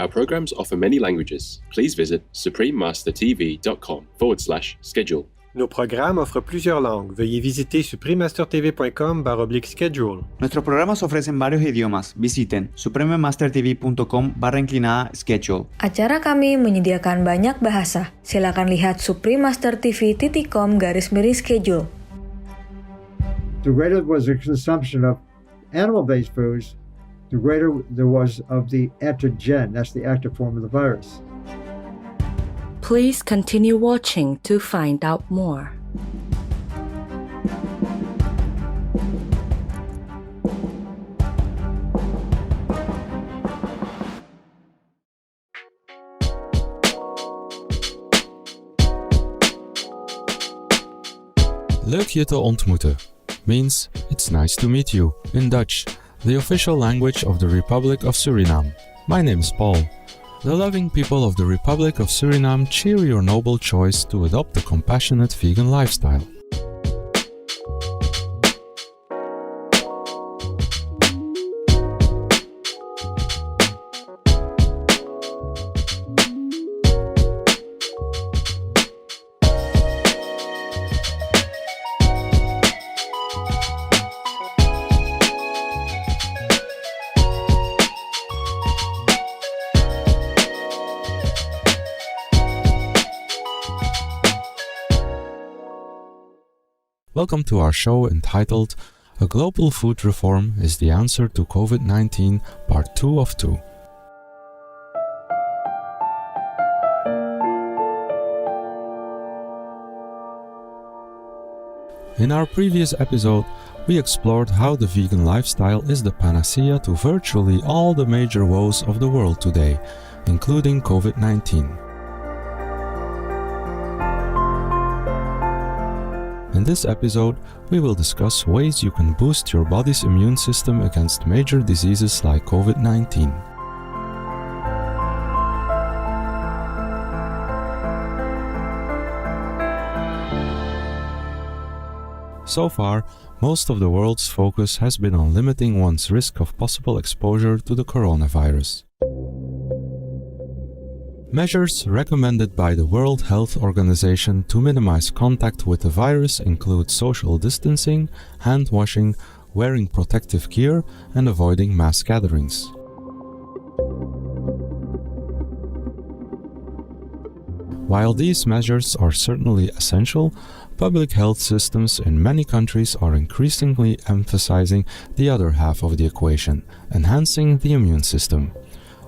Our programs offer many languages. Please visit suprememastertv.com/schedule. Nos programas offrent plusieurs langues. Veuillez visiter suprememastertv.com/schedule. Nuestros programas ofrecen varios idiomas. Visiten suprememastertv.com/schedule. Acara kami menyediakan banyak bahasa. Silakan lihat suprememastertv.com/schedule. The greater was the consumption of animal-based foods, the greater there was of the antigen, that's the active form of the virus. Please continue watching to find out more. Leuk je te ontmoeten means it's nice to meet you in Dutch, the official language of the Republic of Suriname. My name is Paul. The loving people of the Republic of Suriname cheer your noble choice to adopt the compassionate vegan lifestyle. Welcome to our show entitled A Global Food Reform is the Answer to COVID-19, Part 2 of 2. In our previous episode, we explored how the vegan lifestyle is the panacea to virtually all the major woes of the world today, including COVID-19. In this episode, we will discuss ways you can boost your body's immune system against major diseases like COVID-19. So far, most of the world's focus has been on limiting one's risk of possible exposure to the coronavirus. Measures recommended by the World Health Organization to minimize contact with the virus include social distancing, hand washing, wearing protective gear, and avoiding mass gatherings. While these measures are certainly essential, public health systems in many countries are increasingly emphasizing the other half of the equation, enhancing the immune system.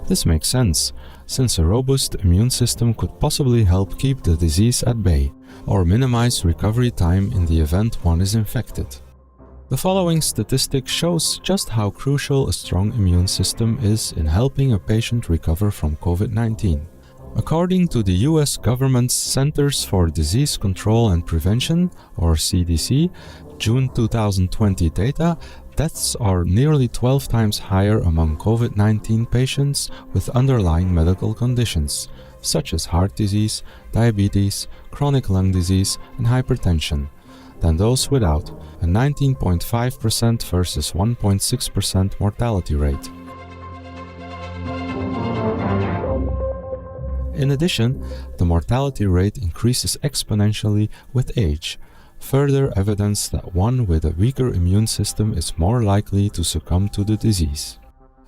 This makes sense, since a robust immune system could possibly help keep the disease at bay, or minimize recovery time in the event one is infected. The following statistic shows just how crucial a strong immune system is in helping a patient recover from COVID-19. According to the US government's Centers for Disease Control and Prevention, or CDC, June 2020 data, deaths are nearly 12 times higher among COVID-19 patients with underlying medical conditions, such as heart disease, diabetes, chronic lung disease, and hypertension, than those without, a 19.5% versus 1.6% mortality rate. In addition, the mortality rate increases exponentially with age, further evidence that one with a weaker immune system is more likely to succumb to the disease.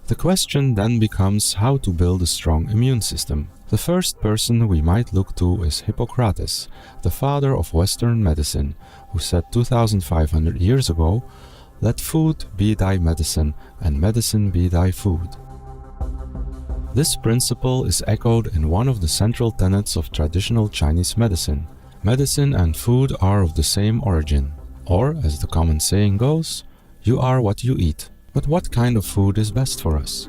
The question then becomes how to build a strong immune system. The first person we might look to is Hippocrates, the father of Western medicine, who said 2,500 years ago, "Let food be thy medicine, and medicine be thy food." This principle is echoed in one of the central tenets of traditional Chinese medicine. Medicine and food are of the same origin. Or, as the common saying goes, you are what you eat. But what kind of food is best for us?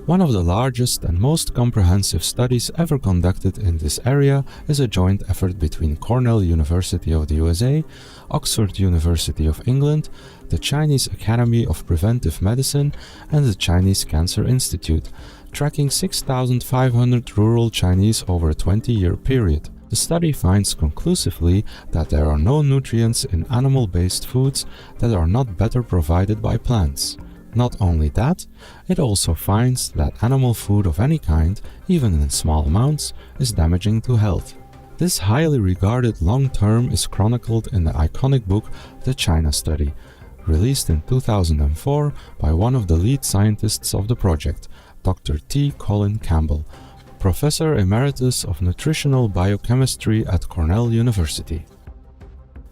One of the largest and most comprehensive studies ever conducted in this area is a joint effort between Cornell University of the USA, Oxford University of England, the Chinese Academy of Preventive Medicine, and the Chinese Cancer Institute, tracking 6,500 rural Chinese over a 20-year period. The study finds conclusively that there are no nutrients in animal-based foods that are not better provided by plants. Not only that, it also finds that animal food of any kind, even in small amounts, is damaging to health. This highly regarded long term is chronicled in the iconic book The China Study, released in 2004 by one of the lead scientists of the project, Dr. T. Colin Campbell, Professor Emeritus of Nutritional Biochemistry at Cornell University.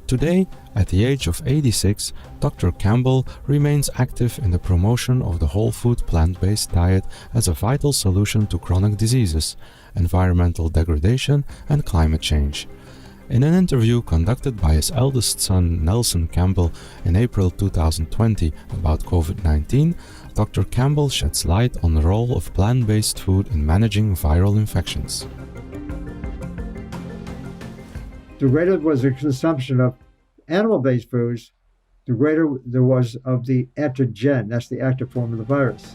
Today, at the age of 86, Dr. Campbell remains active in the promotion of the whole food plant-based diet as a vital solution to chronic diseases, environmental degradation, and climate change. In an interview conducted by his eldest son Nelson Campbell in April 2020 about COVID-19, Dr. Campbell sheds light on the role of plant-based food in managing viral infections. The greater was the consumption of animal-based foods, the greater there was of the antigen, that's the active form of the virus.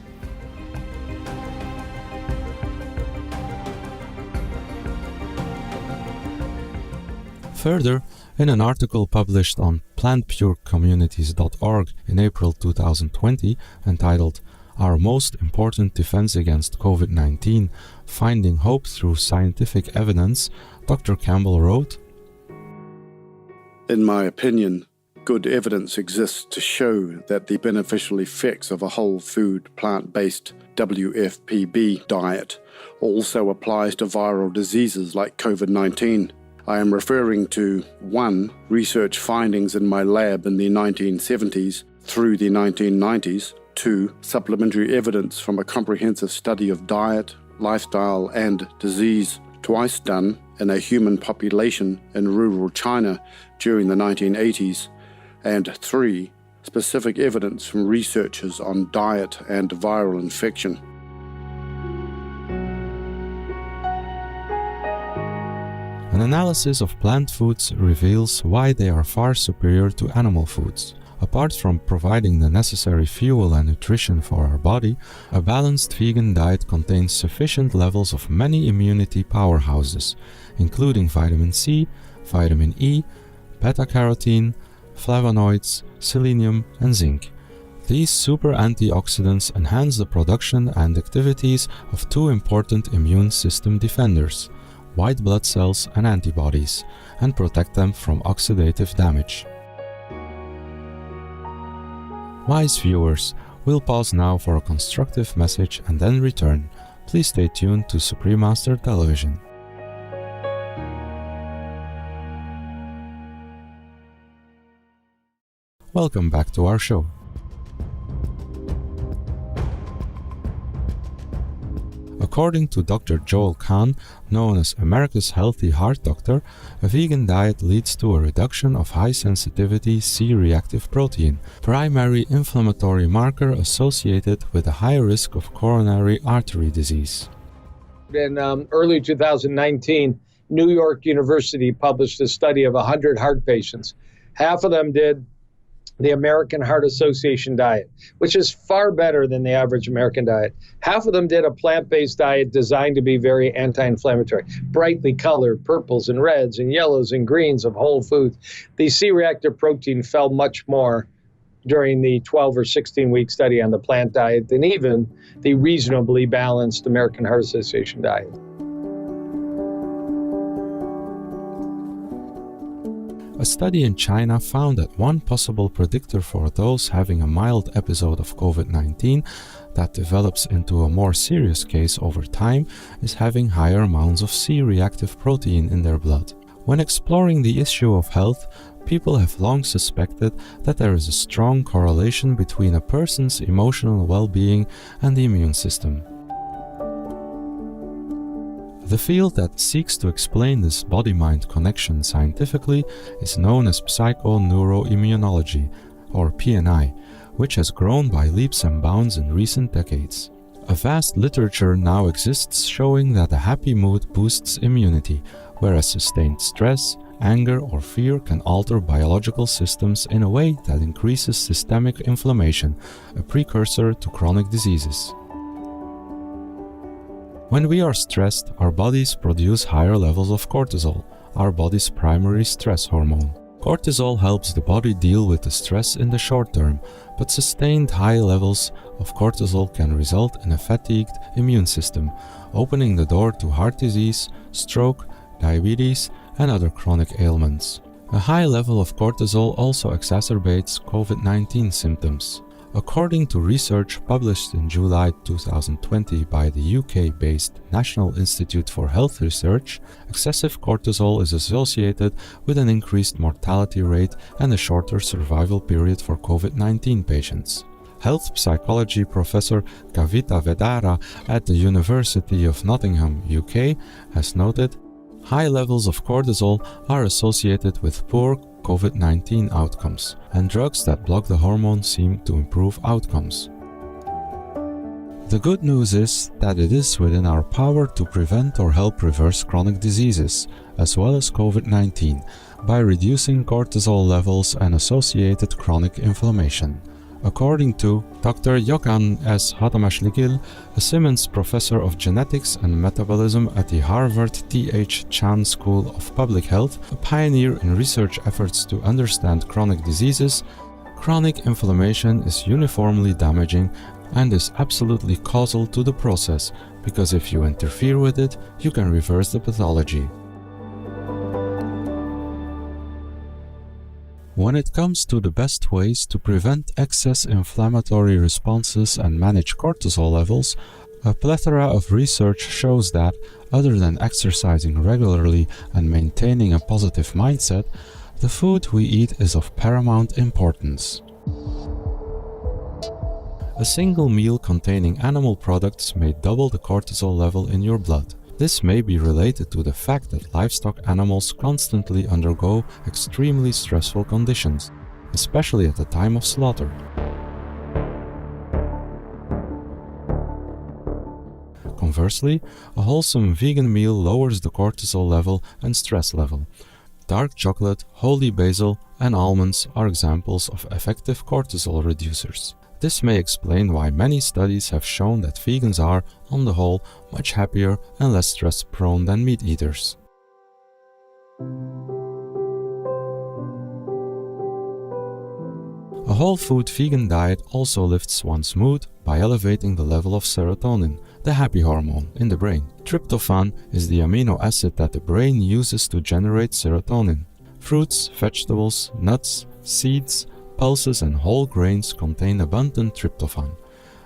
Further, in an article published on plantpurecommunities.org in April 2020 entitled Our Most Important Defense Against COVID-19, Finding Hope Through Scientific Evidence, Dr. Campbell wrote, "In my opinion, good evidence exists to show that the beneficial effects of a whole food, plant-based WFPB diet also applies to viral diseases like COVID-19. I am referring to 1. Research findings in my lab in the 1970s through the 1990s, 2. Supplementary evidence from a comprehensive study of diet, lifestyle, and disease twice done in a human population in rural China during the 1980s, and 3. Specific evidence from researchers on diet and viral infection." An analysis of plant foods reveals why they are far superior to animal foods. Apart from providing the necessary fuel and nutrition for our body, a balanced vegan diet contains sufficient levels of many immunity powerhouses, including vitamin C, vitamin E, beta-carotene, flavonoids, selenium, and zinc. These super antioxidants enhance the production and activities of two important immune system defenders, white blood cells and antibodies, and protect them from oxidative damage. Wise viewers, we'll pause now for a constructive message and then return. Please stay tuned to Supreme Master Television. Welcome back to our show. According to Dr. Joel Kahn, known as America's Healthy Heart Doctor, a vegan diet leads to a reduction of high-sensitivity C-reactive protein, primary inflammatory marker associated with a high risk of coronary artery disease. In early 2019, New York University published a study of 100 heart patients. Half of them did the American Heart Association diet, which is far better than the average American diet. Half of them did a plant-based diet designed to be very anti-inflammatory, brightly colored purples and reds and yellows and greens of whole foods. The C-reactive protein fell much more during the 12 or 16-week study on the plant diet than even the reasonably balanced American Heart Association diet. A study in China found that one possible predictor for those having a mild episode of COVID-19 that develops into a more serious case over time is having higher amounts of C-reactive protein in their blood. When exploring the issue of health, people have long suspected that there is a strong correlation between a person's emotional well-being and the immune system. The field that seeks to explain this body-mind connection scientifically is known as psychoneuroimmunology, or PNI, which has grown by leaps and bounds in recent decades. A vast literature now exists showing that a happy mood boosts immunity, whereas sustained stress, anger, or fear can alter biological systems in a way that increases systemic inflammation, a precursor to chronic diseases. When we are stressed, our bodies produce higher levels of cortisol, our body's primary stress hormone. Cortisol helps the body deal with the stress in the short term, but sustained high levels of cortisol can result in a fatigued immune system, opening the door to heart disease, stroke, diabetes, and other chronic ailments. A high level of cortisol also exacerbates COVID-19 symptoms. According to research published in July 2020 by the UK-based National Institute for Health Research, excessive cortisol is associated with an increased mortality rate and a shorter survival period for COVID-19 patients. Health psychology professor Kavita Vedara at the University of Nottingham, UK, has noted, high levels of cortisol are associated with poor COVID-19 outcomes, and drugs that block the hormone seem to improve outcomes. The good news is that it is within our power to prevent or help reverse chronic diseases, as well as COVID-19, by reducing cortisol levels and associated chronic inflammation. According to Dr. Gökhan S. Hatamashligil, a Simmons Professor of Genetics and Metabolism at the Harvard T.H. Chan School of Public Health, a pioneer in research efforts to understand chronic diseases, chronic inflammation is uniformly damaging and is absolutely causal to the process, because if you interfere with it, you can reverse the pathology. When it comes to the best ways to prevent excess inflammatory responses and manage cortisol levels, a plethora of research shows that, other than exercising regularly and maintaining a positive mindset, the food we eat is of paramount importance. A single meal containing animal products may double the cortisol level in your blood. This may be related to the fact that livestock animals constantly undergo extremely stressful conditions, especially at the time of slaughter. Conversely, a wholesome vegan meal lowers the cortisol level and stress level. Dark chocolate, holy basil, and almonds are examples of effective cortisol reducers. This may explain why many studies have shown that vegans are, on the whole, much happier and less stress-prone than meat eaters. A whole food vegan diet also lifts one's mood by elevating the level of serotonin, the happy hormone, in the brain. Tryptophan is the amino acid that the brain uses to generate serotonin. Fruits, vegetables, nuts, seeds, pulses and whole grains contain abundant tryptophan.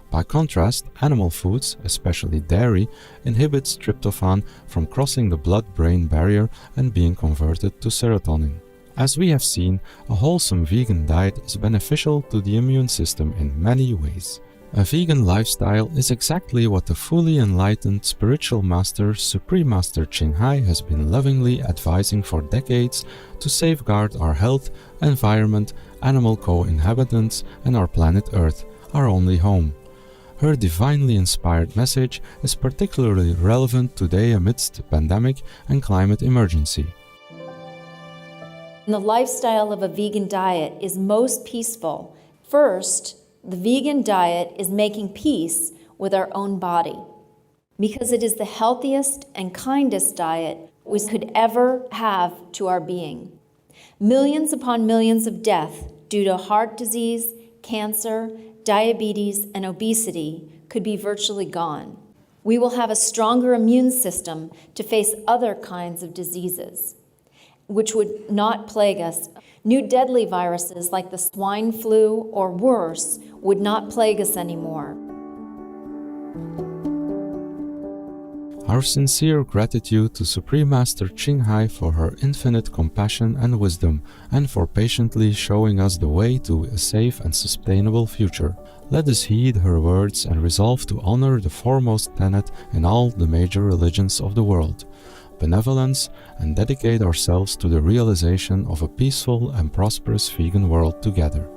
By contrast, animal foods, especially dairy, inhibits tryptophan from crossing the blood-brain barrier and being converted to serotonin. As we have seen, a wholesome vegan diet is beneficial to the immune system in many ways. A vegan lifestyle is exactly what the fully enlightened spiritual master, Supreme Master Ching Hai, has been lovingly advising for decades to safeguard our health, environment, animal co-inhabitants, and our planet Earth, our only home. Her divinely inspired message is particularly relevant today amidst the pandemic and climate emergency. The lifestyle of a vegan diet is most peaceful. First, the vegan diet is making peace with our own body, because it is the healthiest and kindest diet we could ever have to our being. Millions upon millions of deaths due to heart disease, cancer, diabetes, and obesity could be virtually gone. We will have a stronger immune system to face other kinds of diseases, which would not plague us. New deadly viruses like the swine flu or worse would not plague us anymore. Our sincere gratitude to Supreme Master Ching Hai for her infinite compassion and wisdom, and for patiently showing us the way to a safe and sustainable future. Let us heed her words and resolve to honor the foremost tenet in all the major religions of the world: benevolence, and dedicate ourselves to the realization of a peaceful and prosperous vegan world together.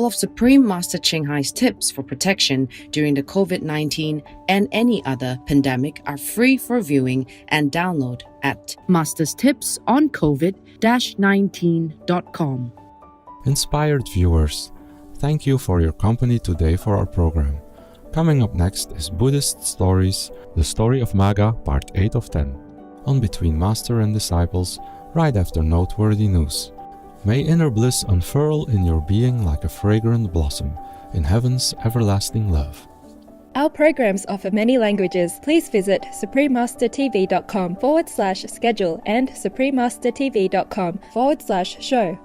All of Supreme Master Ching Hai's tips for protection during the COVID-19 and any other pandemic are free for viewing and download at masterstipsoncovid-19.com. Inspired viewers, thank you for your company today for our program. Coming up next is Buddhist Stories, the story of Maga, part 8 of 10, on Between Master and Disciples, right after noteworthy news. May inner bliss unfurl in your being like a fragrant blossom in heaven's everlasting love. Our programs offer many languages. Please visit suprememastertv.com/schedule and suprememastertv.com/show.